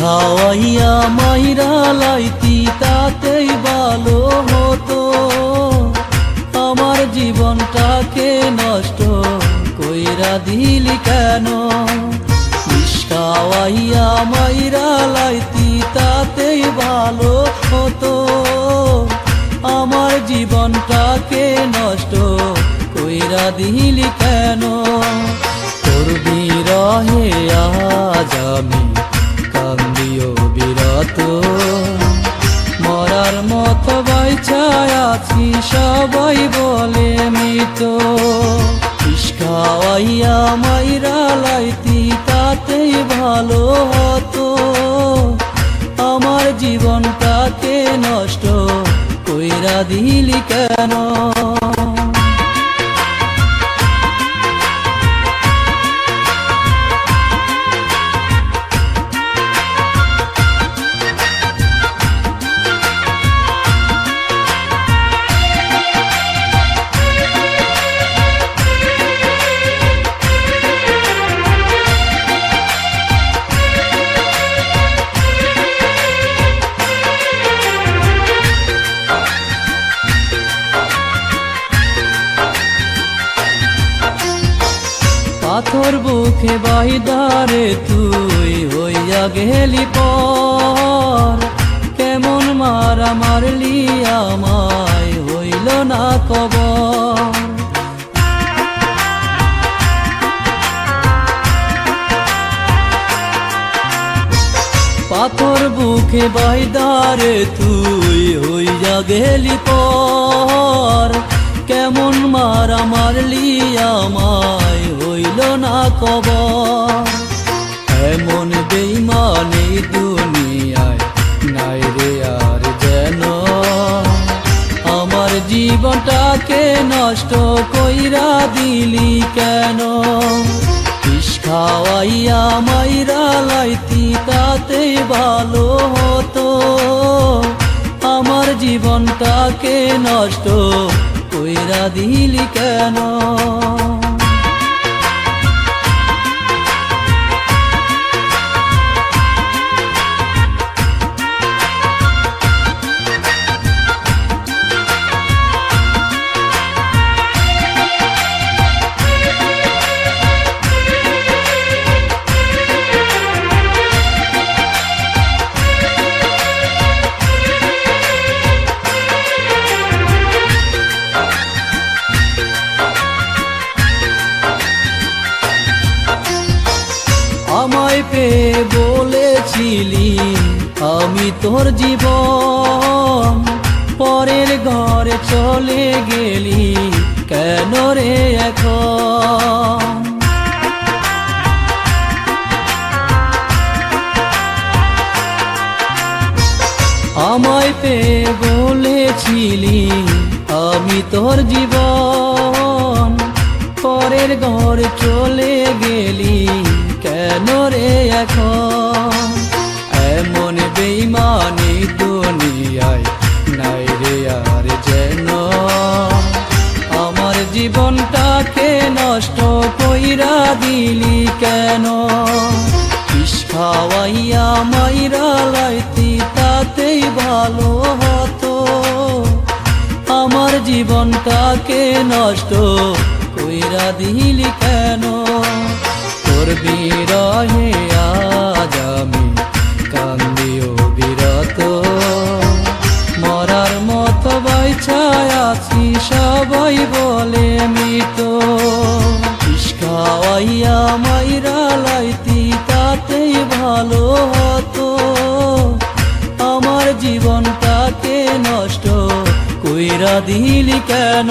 খাওয়াইয়া মাইরা লাইতি তাতেই ভালো হতো। আমার জীবনটাকে নষ্ট কইরা দিলি কেন? বিষ খাওয়াইয়া মাইরা লাইতি তাতেই ভালো হতো। আমার জীবনটাকে নষ্ট কইরা দিলি কেন? তোর বিরহে আজ আমি কান্দিও বিরত। মরার মতো বাইচায় আছি সবাই বলে মৃত। বিষ খাওয়াইয়া মাইরা লাইতি তাতেই ভালো হতো। আমার জীবনটাকে নষ্ট কইরা দিলি কেন? পাথর বুকে বাইদারে তুই হইয়া গেলি পর। কেমন মারা মারলি আমায় হইল না কবর। পাথর বুকে বাইদারে তুই হইয়া গেলি পর। কেমন মারা মারলি আমায় হইল না কবর। এমন বেঈমানি দুনিয়ায় নাই রে আর যেন। আমার জীবনটাকে নষ্ট কইরা দিলি কেন? বিষ খাওয়াইয়া মাইরা লাইতি তাতেই ভালো হতো। আমার জীবনটাকে নষ্ট কইরা দিলি কেন? আমায় পেয়ে বলেছিলি আমি তোর জীবন। পরের ঘরে চলে গেলি কেন রে এখন? আমায় পেয়ে বলেছিলি আমি তোর জীবন। পরের ঘরে চলে গেলি কেন রে এখন? এমন বেঈমানি দুনিয়ায় নাই রে আর যেন। আমার জীবনটাকে নষ্ট কইরা দিলি কেন? বিষ খাওয়াইয়া মাইরা লাইতি তাতেই ভালো হতো। আমার জীবনটাকে নষ্ট কইরা দিলি কেন? তোর বিরহে আজ আমি কান্দিও বিরত। মরার মতো বাইচায় আছি সবাই বলে মৃত। বিষ খাওয়াইয়া মাইরা লাইতি তাতেই ভালো হতো। আমার জীবনটাকে নষ্ট কইরা দিলি কেন?